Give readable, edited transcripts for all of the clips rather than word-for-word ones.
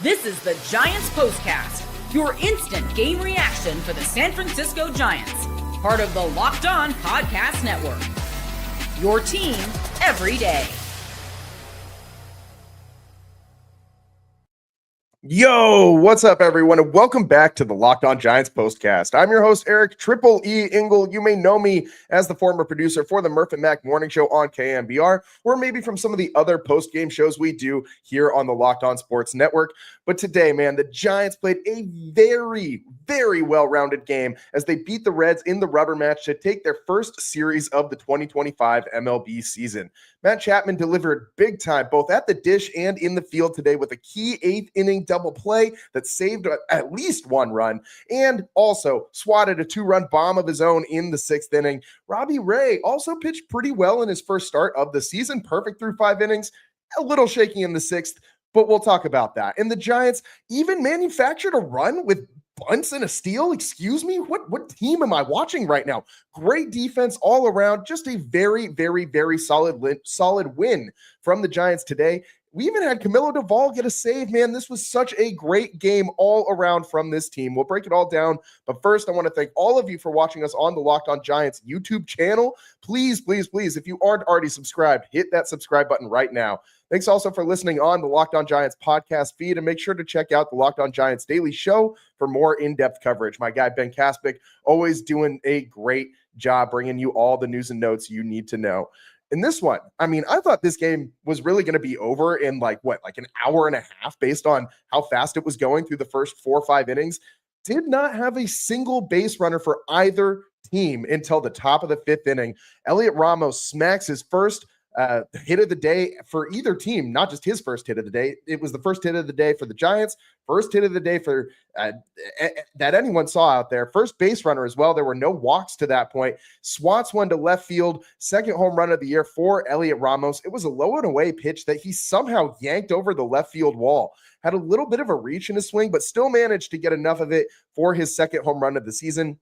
This is the Giants Postcast, your instant game reaction for the San Francisco Giants, part of the Locked On Podcast Network. Your team every day. Yo, what's up, everyone, and welcome back to the Locked On Giants Postcast. I'm your host, Eric Triple E Engel. You may know me as the former producer for the Murph and Mac Morning Show on KMBR, or maybe from some of the other post-game shows we do here on the Locked On Sports Network. But today, man, the Giants played a very, very well-rounded game as they beat the Reds in the rubber match to take their first series of the 2025 MLB season. Matt Chapman delivered big time, both at the dish and in the field today with a key eighth-inning double play that saved at least one run, and also swatted a two-run bomb of his own in the sixth inning. Robbie Ray also pitched pretty well in his first start of the season, perfect through 5 innings, a little shaky in the sixth, but we'll talk about that. And the Giants even manufactured a run with bunts and a steal. Excuse me? What team am I watching right now? Great defense all around. Just a very, very, very solid win from the Giants today. We even had Camilo Duvall get a save, man. This was such a great game all around from this team. We'll break it all down. But first, I want to thank all of you for watching us on the Locked On Giants YouTube channel. Please, please, please, if you aren't already subscribed, hit that subscribe button right now. Thanks also for listening on the Locked On Giants podcast feed, and make sure to check out the Locked On Giants Daily Show for more in-depth coverage. My guy, Ben Kaspick, always doing a great job bringing you all the news and notes you need to know. In this one, I mean, I thought this game was really going to be over in like an hour and a half based on how fast it was going through the first 4 or 5 innings. Did not have a single base runner for either team until the top of the 5th inning. Elliot Ramos smacks his first hit of the day for either team, not just his first hit of the day. It was the first hit of the day for the Giants, first hit of the day for that anyone saw out there. First base runner as well. There were no walks to that point. Swats one to left field. Second home run of the year for Elliot Ramos. It was a low and away pitch that he somehow yanked over the left field wall. Had a little bit of a reach in his swing, but still managed to get enough of it for his second home run of the season.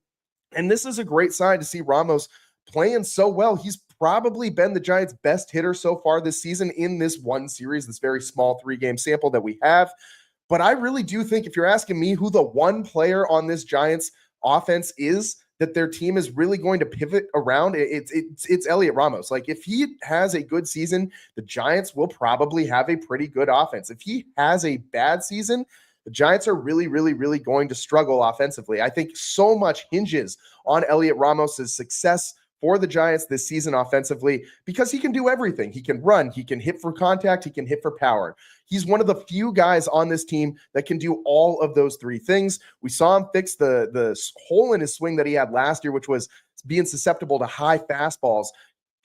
And this is a great sign to see Ramos playing so well. He's probably been the Giants' best hitter so far this season in this one series, this very small 3-game sample that we have. But I really do think, if you're asking me who the one player on this Giants offense is that their team is really going to pivot around, it's Elliot Ramos. Like, if he has a good season, the Giants will probably have a pretty good offense. If he has a bad season, the Giants are really, really, really going to struggle offensively. I think so much hinges on Elliot Ramos' success for the Giants this season offensively, because he can do everything. He can run, he can hit for contact, he can hit for power. He's one of the few guys on this team that can do all of those 3 things. We saw him fix the hole in his swing that he had last year, which was being susceptible to high fastballs.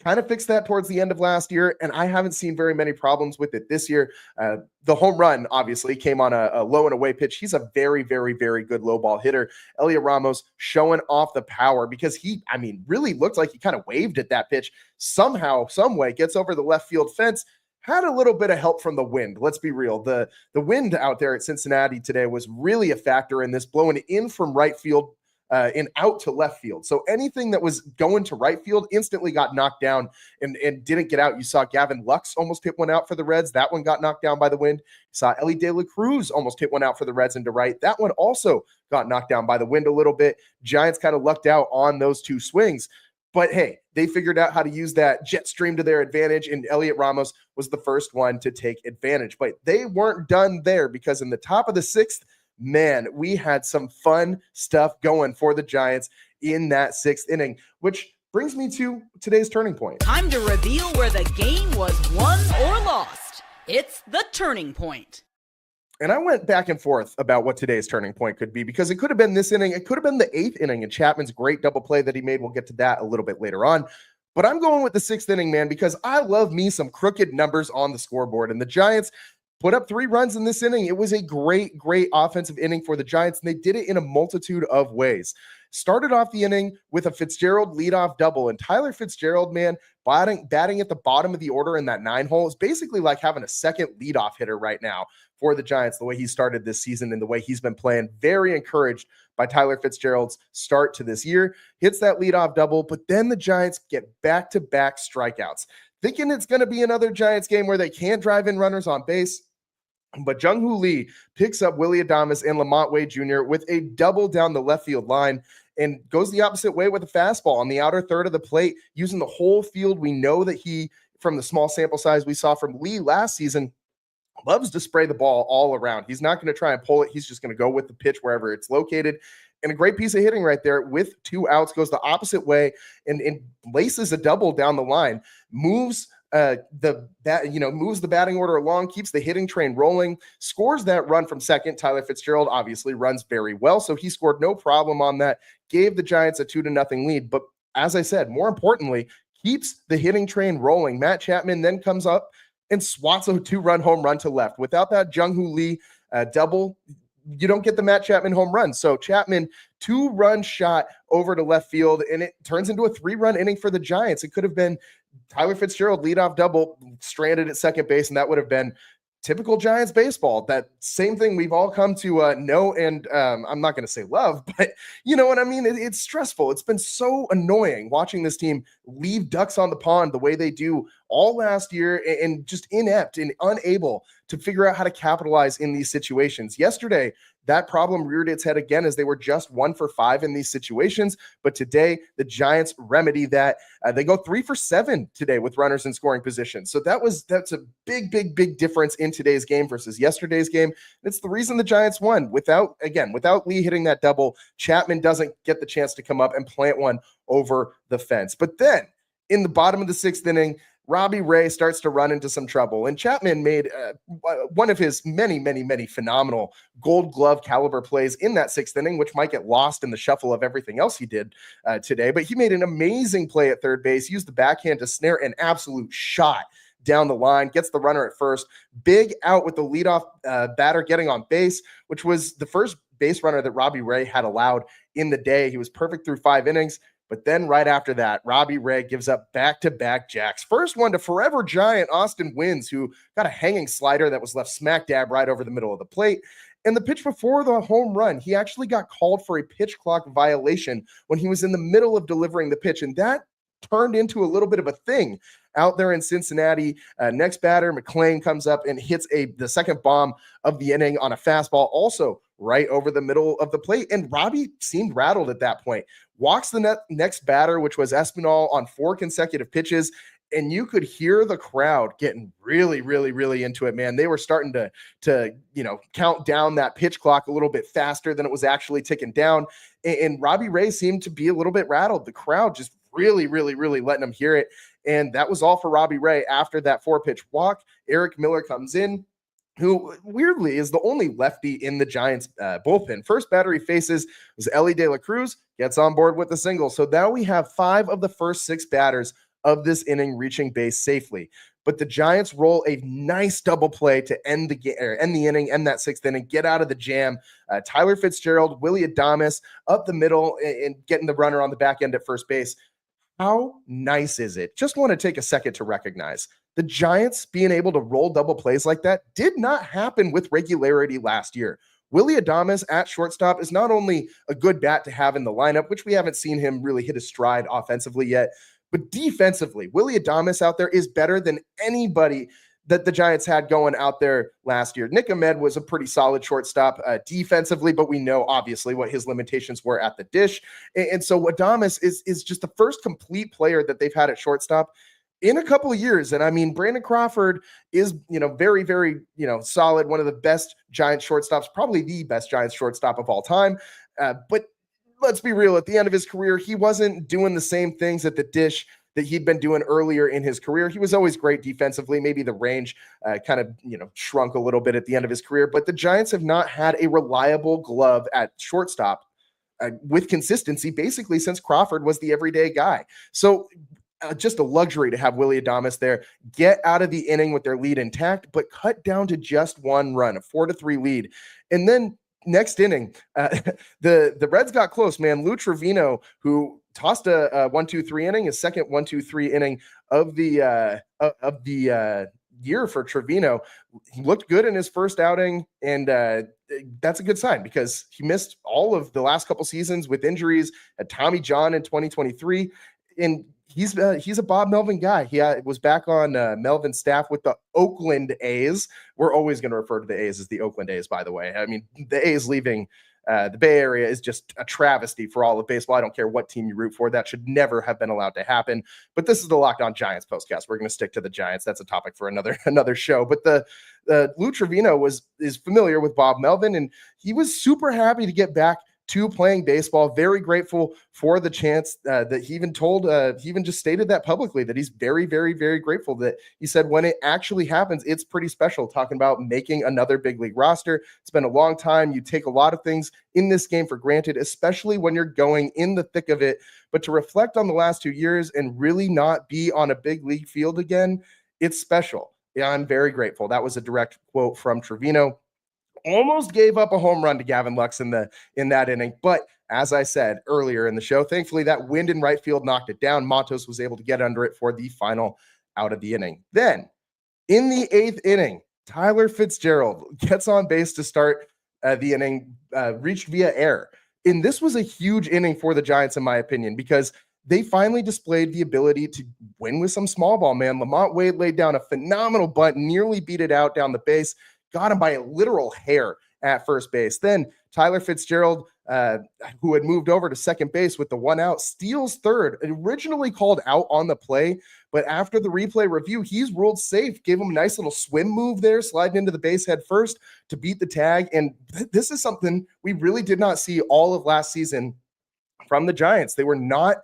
Kind of fixed that towards the end of last year, and I haven't seen very many problems with it this year. The home run, obviously, came on a low and away pitch. He's a very, very, very good low ball hitter. Elliot Ramos showing off the power, because he, really looked like he kind of waved at that pitch. Somehow, some way, gets over the left field fence. Had a little bit of help from the wind. Let's be real. The wind out there at Cincinnati today was really a factor in this, blowing in from right field and out to left field. So anything that was going to right field instantly got knocked down and didn't get out. You saw Gavin Lux almost hit one out for the Reds. That one got knocked down by the wind. You saw Ellie De La Cruz almost hit one out for the Reds into right. That one also got knocked down by the wind a little bit. Giants kind of lucked out on those 2 swings. But hey, they figured out how to use that jet stream to their advantage, and Elliot Ramos was the first one to take advantage. But they weren't done there, because in the top of the 6th, man, we had some fun stuff going for the Giants in that 6th inning, which brings me to today's turning point. Time to reveal where the game was won or lost. It's the turning point. And I went back and forth about what today's turning point could be, because it could have been this inning. It could have been the 8th inning and Chapman's great double play that he made. We'll get to that a little bit later on. But I'm going with the 6th inning, man, because I love me some crooked numbers on the scoreboard. And the Giants put up 3 runs in this inning. It was a great, great offensive inning for the Giants, and they did it in a multitude of ways. Started off the inning with a Fitzgerald leadoff double, and Tyler Fitzgerald, man, batting at the bottom of the order in that 9 hole is basically like having a second leadoff hitter right now for the Giants, the way he started this season and the way he's been playing. Very encouraged by Tyler Fitzgerald's start to this year. Hits that leadoff double, but then the Giants get back-to-back strikeouts. Thinking it's going to be another Giants game where they can't drive in runners on base. But Jung-Hoo Lee picks up Willy Adames and Lamont Wade Jr. with a double down the left field line and goes the opposite way with a fastball on the outer third of the plate, using the whole field. We know that he, from the small sample size we saw from Lee last season, loves to spray the ball all around. He's not going to try and pull it. He's just going to go with the pitch wherever it's located. And a great piece of hitting right there with 2 outs, goes the opposite way and laces a double down the line, moves the batting order along, keeps the hitting train rolling, scores that run from second. Tyler Fitzgerald obviously runs very well, so he scored no problem on that, gave the Giants a 2-0 lead. But as I said, more importantly, keeps the hitting train rolling. Matt Chapman then comes up and swats a 2-run home run to left. Without that Jung-Hoo Lee double, you don't get the Matt Chapman home run. So Chapman, 2-run shot over to left field, and it turns into a 3-run inning for the Giants. It could have been Tyler Fitzgerald leadoff double, stranded at second base, and that would have been typical Giants baseball. That same thing we've all come to know and I'm not going to say love, but you know what I mean? It's stressful. It's been so annoying watching this team leave ducks on the pond the way they do all last year, and just inept and unable to figure out how to capitalize in these situations. Yesterday, that problem reared its head again as they were just 1 for 5 in these situations. But today, the Giants remedy that. They go 3 for 7 today with runners in scoring position. So that's a big difference in today's game versus yesterday's game. It's the reason the Giants won. Without Lee hitting that double, Chapman doesn't get the chance to come up and plant one over the fence. But then in the bottom of the 6th inning, Robbie Ray starts to run into some trouble, and Chapman made one of his many phenomenal Gold Glove caliber plays in that 6th inning, which might get lost in the shuffle of everything else he did today. But he made an amazing play at third base, used the backhand to snare an absolute shot down the line, gets the runner at first. Big out with the leadoff batter getting on base, which was the first base runner that Robbie Ray had allowed in the day. He was perfect through 5 innings. But then right after that, Robbie Ray gives up back-to-back jacks. First one to forever Giant Austin Wynns, who got a hanging slider that was left smack dab right over the middle of the plate. And the pitch before the home run, he actually got called for a pitch clock violation when he was in the middle of delivering the pitch. And that turned into a little bit of a thing out there in Cincinnati. Next batter, McClain, comes up and hits the second bomb of the inning on a fastball, also right over the middle of the plate. And Robbie seemed rattled at that point. Walks the next batter, which was Espinal, on 4 consecutive pitches. And you could hear the crowd getting really into it, man. They were starting to count down that pitch clock a little bit faster than it was actually ticking down. And Robbie Ray seemed to be a little bit rattled. The crowd just really letting him hear it. And that was all for Robbie Ray. After that 4-pitch walk, Eric Miller comes in, who weirdly is the only lefty in the Giants bullpen. First batter he faces was Ellie De La Cruz, gets on board with a single. So now we have 5 of the first 6 batters of this inning reaching base safely. But the Giants roll a nice double play to end the inning, end that 6th inning, get out of the jam. Tyler Fitzgerald, Willy Adames up the middle and getting the runner on the back end at first base. How nice is it? Just want to take a second to recognize the Giants being able to roll double plays like that did not happen with regularity last year. Willy Adames at shortstop is not only a good bat to have in the lineup, which we haven't seen him really hit his stride offensively yet, but defensively, Willy Adames out there is better than anybody that the Giants had going out there last year. Nick Ahmed was a pretty solid shortstop defensively, but we know obviously what his limitations were at the dish. And so Adames is just the first complete player that they've had at shortstop in a couple of years. And I mean, Brandon Crawford is, very, solid. One of the best Giants shortstops, probably the best Giants shortstop of all time. But let's be real, at the end of his career, he wasn't doing the same things at the dish that he'd been doing earlier in his career. He was always great defensively. Maybe the range kind of, shrunk a little bit at the end of his career, but the Giants have not had a reliable glove at shortstop with consistency, basically since Crawford was the everyday guy. So just a luxury to have Willy Adames there, get out of the inning with their lead intact, but cut down to just 1 run, a 4-3 lead. And then next inning, the Reds got close, man. Lou Trevino, who tossed a 1-2-3 inning, his second 1-2-3 inning of the year for Trevino. He looked good in his first outing, and that's a good sign because he missed all of the last couple seasons with injuries. Had Tommy John in 2023, and he's a Bob Melvin guy. He was back on Melvin's staff with the Oakland A's. We're always going to refer to the A's as the Oakland A's, by the way. I mean, the A's leaving the Bay Area is just a travesty for all of baseball. I don't care what team you root for. That should never have been allowed to happen. But this is the Locked On Giants postcast. We're going to stick to the Giants. That's a topic for another show. But Lou Trivino is familiar with Bob Melvin, and he was super happy to get back to playing baseball. Very grateful for the chance that he even just stated that publicly, that he's very, very, very grateful. That he said when it actually happens, it's pretty special, talking about making another big league roster. It's been a long time. You take a lot of things in this game for granted, especially when you're going in the thick of it. But to reflect on the last 2 years and really not be on a big league field again, it's special. Yeah, I'm very grateful. That was a direct quote from Trivino. Almost gave up a home run to Gavin Lux in that inning. But as I said earlier in the show, thankfully that wind in right field knocked it down. Matos was able to get under it for the final out of the inning. Then in the 8th inning, Tyler Fitzgerald gets on base to start the inning, reached via error. And this was a huge inning for the Giants, in my opinion, because they finally displayed the ability to win with some small ball, man. Lamont Wade laid down a phenomenal bunt, nearly beat it out down the base. Got him by a literal hair at first base. Then Tyler Fitzgerald, who had moved over to second base with the 1 out, steals third. Originally called out on the play, but after the replay review, he's ruled safe. Gave him a nice little swim move there, sliding into the base head first to beat the tag. And this is something we really did not see all of last season from the Giants. They were not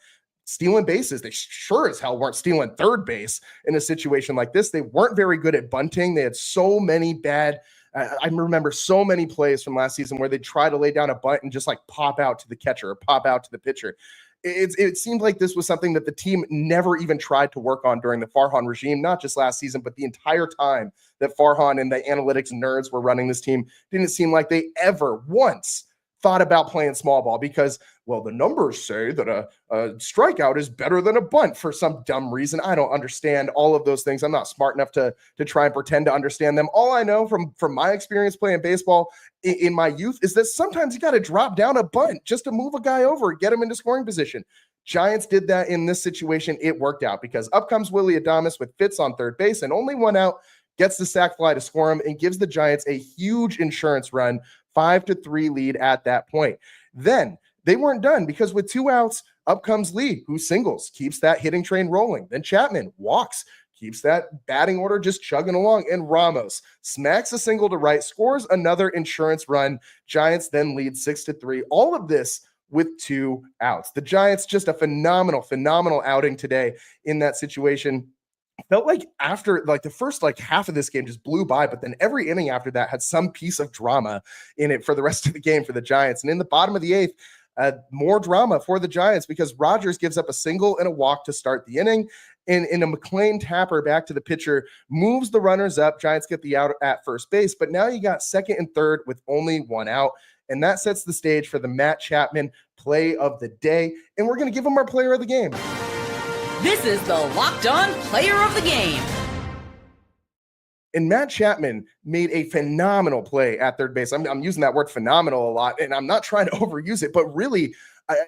stealing bases. They sure as hell weren't stealing third base in a situation like this. They weren't very good at bunting. They had so many bad, I remember so many plays from last season where they'd try to lay down a bunt and just like pop out to the catcher or pop out to the pitcher. It seemed like this was something that the team never even tried to work on during the Farhan regime, not just last season, but the entire time that Farhan and the analytics nerds were running this team. Didn't seem like they ever once thought about playing small ball because, well, the numbers say that a strikeout is better than a bunt for some dumb reason. I don't understand all of those things. I'm not smart enough to try and pretend to understand them. All I know from my experience playing baseball in my youth is that sometimes you got to drop down a bunt just to move a guy over and get him into scoring position. Giants did that in this situation. It worked out because up comes Willy Adames with Fitz on third base and only 1 out, gets the sac fly to score him and gives the Giants a huge insurance run, 5-3 lead at that point. Then they weren't done because with 2 outs, up comes Lee, who singles, keeps that hitting train rolling. Then Chapman walks, keeps that batting order just chugging along. And Ramos smacks a single to right, scores another insurance run. Giants then lead 6-3. All of this with 2 outs. The Giants, just a phenomenal outing today in that situation. Felt like after the first half of this game just blew by, but then every inning after that had some piece of drama in it for the rest of the game for the Giants. And in the bottom of the 8th, more drama for the Giants because Rodgers gives up a single and a walk to start the inning. And in a McLean tapper back to the pitcher, moves the runners up. Giants get the out at first base, but now you got second and third with only 1 out. And that sets the stage for the Matt Chapman play of the day. And we're going to give him our player of the game. This is the Locked On Player of the Game. And Matt Chapman made a phenomenal play at third base. I'm using that word phenomenal a lot, and I'm not trying to overuse it, but really,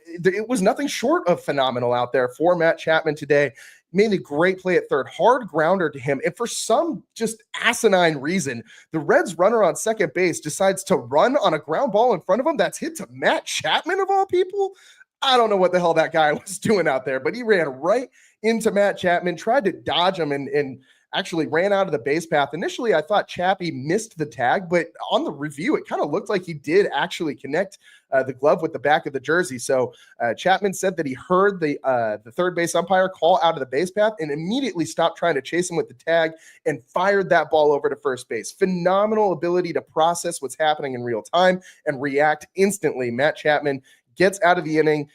it was nothing short of phenomenal out there for Matt Chapman today. Made a great play at third, hard grounder to him. And for some just asinine reason, the Reds runner on second base decides to run on a ground ball in front of him that's hit to Matt Chapman of all people. I don't know what the hell that guy was doing out there, but he ran right into Matt Chapman, tried to dodge him and actually ran out of the base path. Initially, I thought Chappie missed the tag, but on the review, it kind of looked like he did actually connect the glove with the back of the jersey. So Chapman said that he heard the third base umpire call out of the base path and immediately stopped trying to chase him with the tag and fired that ball over to first base. Phenomenal ability to process what's happening in real time and react instantly. Matt Chapman gets out of the inning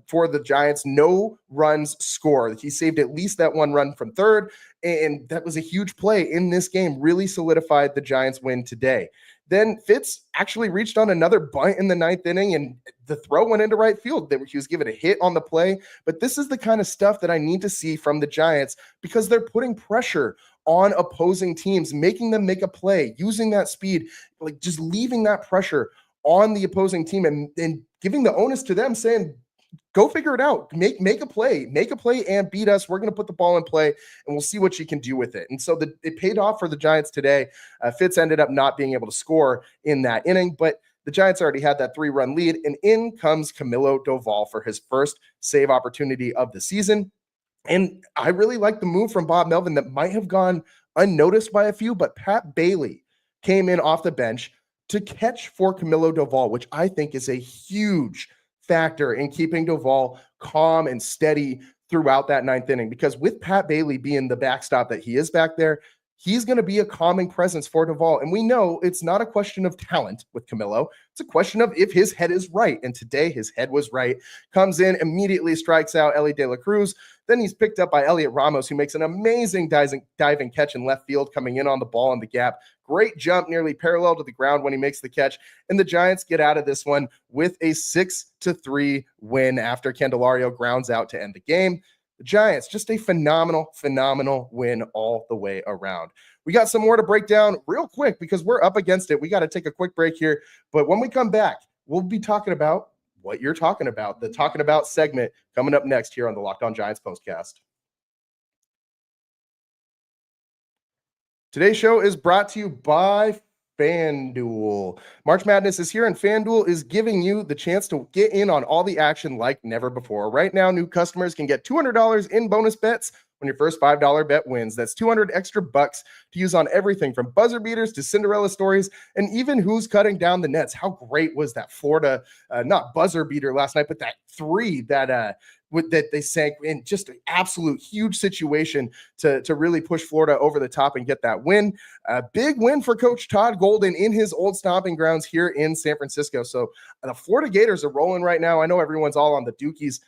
for the Giants. No runs scored. He saved at least that 1 run from third, and that was a huge play in this game. Really solidified the Giants' win today. Then Fitz actually reached on another bunt in the 9th inning, and the throw went into right field. He was given a hit on the play, but this is the kind of stuff that I need to see from the Giants because they're putting pressure on opposing teams, making them make a play, using that speed, just leaving that pressure on the opposing team and giving the onus to them, saying, go figure it out. Make a play and beat us. We're going to put the ball in play and we'll see what you can do with it. And so it paid off for the Giants today. Fitz ended up not being able to score in that inning, but the Giants already had that 3-run lead, and in comes Camilo Doval for his first save opportunity of the season. And I really like the move from Bob Melvin that might have gone unnoticed by a few, but Pat Bailey came in off the bench to catch for Camilo Doval, which I think is a huge factor in keeping Doval calm and steady throughout that ninth inning. Because with Pat Bailey being the backstop that he is back there, he's going to be a calming presence for Doval. And we know it's not a question of talent with Camilo. It's a question of if his head is right. And today his head was right. Comes in, immediately strikes out Elly De La Cruz. Then he's picked up by Elliot Ramos, who makes an amazing diving catch in left field, coming in on the ball in the gap. Great jump, nearly parallel to the ground when he makes the catch. And the Giants get out of this one with a 6-3 win after Candelario grounds out to end the game. The Giants, just a phenomenal win all the way around. We got some more to break down real quick because we're up against it. We got to take a quick break here. But when we come back, we'll be talking about what you're talking about, the Talking About segment coming up next here on the Locked On Giants Postcast. Today's show is brought to you by FanDuel. March Madness is here, and FanDuel is giving you the chance to get in on all the action like never before. Right now, new customers can get $200 in bonus bets when your first $5 bet wins. That's $200 extra bucks to use on everything from buzzer beaters to Cinderella stories and even who's cutting down the nets. How great was that Florida, not buzzer beater last night, but that three that they sank in, just an absolute huge situation to really push Florida over the top and get that win. A big win for Coach Todd Golden in his old stomping grounds here in San Francisco. So the Florida Gators are rolling right now. I know everyone's all on the Dukies.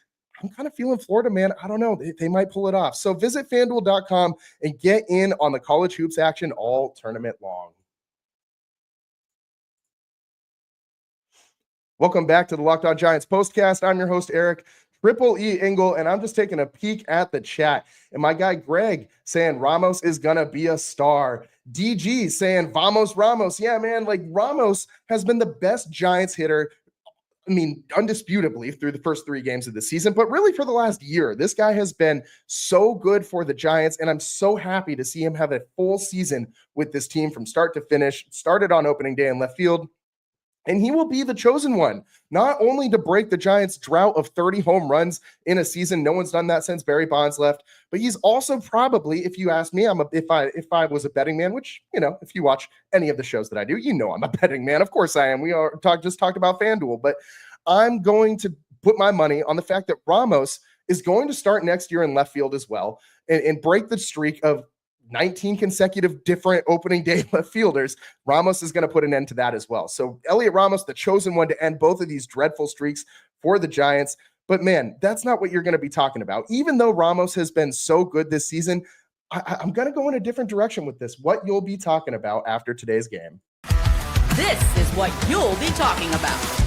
I'm kind of feeling Florida, man. I don't know. They might pull it off. So visit FanDuel.com and get in on the college hoops action all tournament long. Welcome back to the Locked On Giants Postcast. I'm your host, Eric Triple E Engel, and I'm just taking a peek at the chat. And my guy Greg saying Ramos is going to be a star. DG saying Vamos Ramos. Yeah, man, like Ramos has been the best Giants hitter, I mean, undisputably through the first 3 games of the season, but really for the last year. This guy has been so good for the Giants, and I'm so happy to see him have a full season with this team from start to finish. Started on opening day in left field. And he will be the chosen one, not only to break the Giants' drought of 30 home runs in a season. No one's done that since Barry Bonds left. But he's also probably, if you ask me, if I was a betting man, which, you know, if you watch any of the shows that I do, you know I'm a betting man. Of course I am. We just talked about FanDuel. But I'm going to put my money on the fact that Ramos is going to start next year in left field as well and break the streak of 19 consecutive different opening day left fielders. Ramos is going to put an end to that as well. So Elliot Ramos, the chosen one to end both of these dreadful streaks for the Giants. But man, that's not what you're going to be talking about. Even though Ramos has been so good this season, I'm going to go in a different direction with this. What you'll be talking about after today's game. This is what you'll be talking about.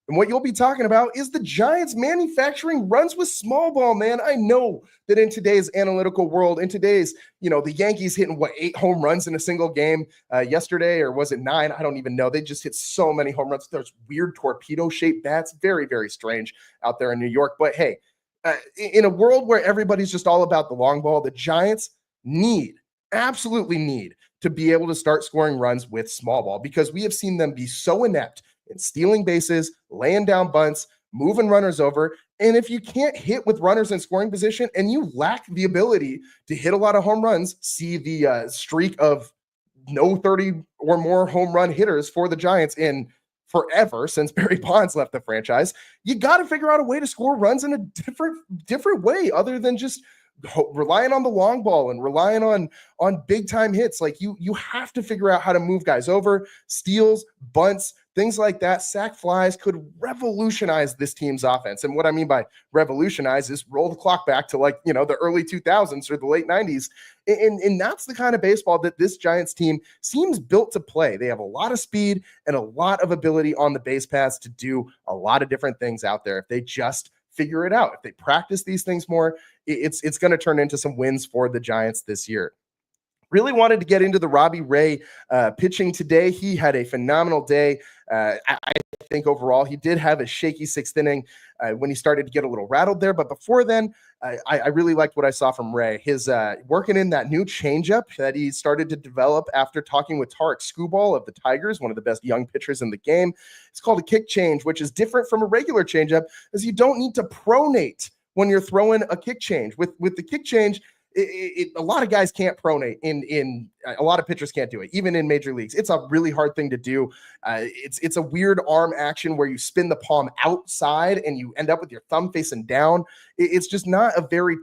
And what you'll be talking about is the Giants manufacturing runs with small ball, man. I know that in today's analytical world, in today's, the Yankees hitting 8 home runs in a single game yesterday, or was it 9? I don't even know. They just hit so many home runs. There's weird torpedo-shaped bats. Very, very strange out there in New York. But hey, in a world where everybody's just all about the long ball, the Giants absolutely need to be able to start scoring runs with small ball, because we have seen them be so inept in stealing bases, laying down bunts, moving runners over. And if you can't hit with runners in scoring position and you lack the ability to hit a lot of home runs, see the streak of no 30 or more home run hitters for the Giants in forever since Barry Bonds left the franchise, you got to figure out a way to score runs in a different way other than just relying on the long ball and relying on big time hits. Like you have to figure out how to move guys over. Steals, bunts, things like that, sack flies could revolutionize this team's offense. And what I mean by revolutionize is roll the clock back to the early 2000s or the late 90s. And that's the kind of baseball that this Giants team seems built to play. They have a lot of speed and a lot of ability on the base paths to do a lot of different things out there if they just figure it out. If they practice these things more, it's going to turn into some wins for the Giants this year. Really wanted to get into the Robbie Ray pitching today. He had a phenomenal day. I think overall he did have a shaky sixth inning when he started to get a little rattled there. But before then, I really liked what I saw from Ray. His working in that new changeup that he started to develop after talking with Tarek Skubal of the Tigers, one of the best young pitchers in the game. It's called a kick change, which is different from a regular changeup, as you don't need to pronate when you're throwing a kick change. With the kick change, a lot of guys can't pronate in a lot of pitchers can't do it, even in major leagues. It's a really hard thing to do. It's a weird arm action where you spin the palm outside and you end up with your thumb facing down. It's just not a very,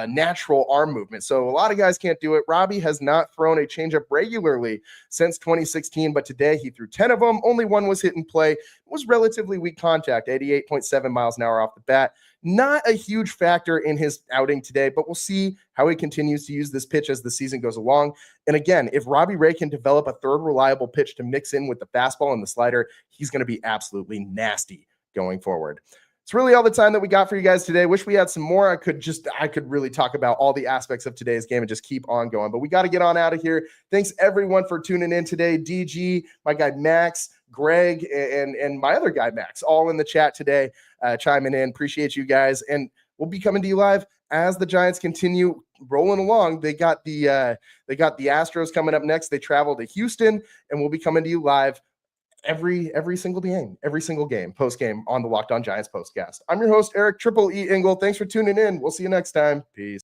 natural arm movement. So a lot of guys can't do it. Robbie has not thrown a changeup regularly since 2016, but today he threw 10 of them. Only one was hit in play. It was relatively weak contact, 88.7 miles an hour off the bat. Not a huge factor in his outing today, but we'll see how he continues to use this pitch as the season goes along. And again, if Robbie Ray can develop a third reliable pitch to mix in with the fastball and the slider, he's going to be absolutely nasty going forward. It's really all the time that we got for you guys today. Wish we had some more. I could really talk about all the aspects of today's game and just keep on going, but we got to get on out of here. Thanks everyone for tuning in today. DG, my guy Max, Greg, and my other guy Max, all in the chat today, chiming in. Appreciate you guys, and we'll be coming to you live as the Giants continue rolling along. They got the Astros coming up next. They travel to Houston, and we'll be coming to you live every single game post game on the Locked On Giants postcast. I'm your host Eric Triple E Engel. Thanks for tuning in. We'll see you next time. Peace.